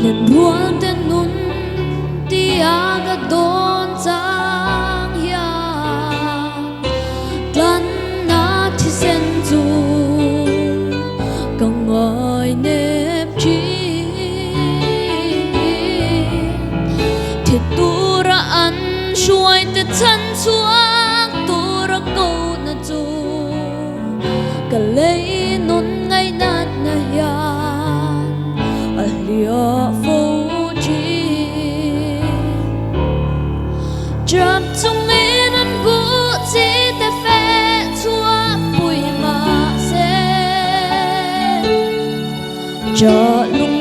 len rual te nun ti aga don chang ya tlan na thi sen chu kang ngoi nep chi thi tura an shuai te chan chuak tura ko na chu ka lei nun ngai nat na hian a lia fo chi chap chung in an bu chi te fe chua pui ma se cha lung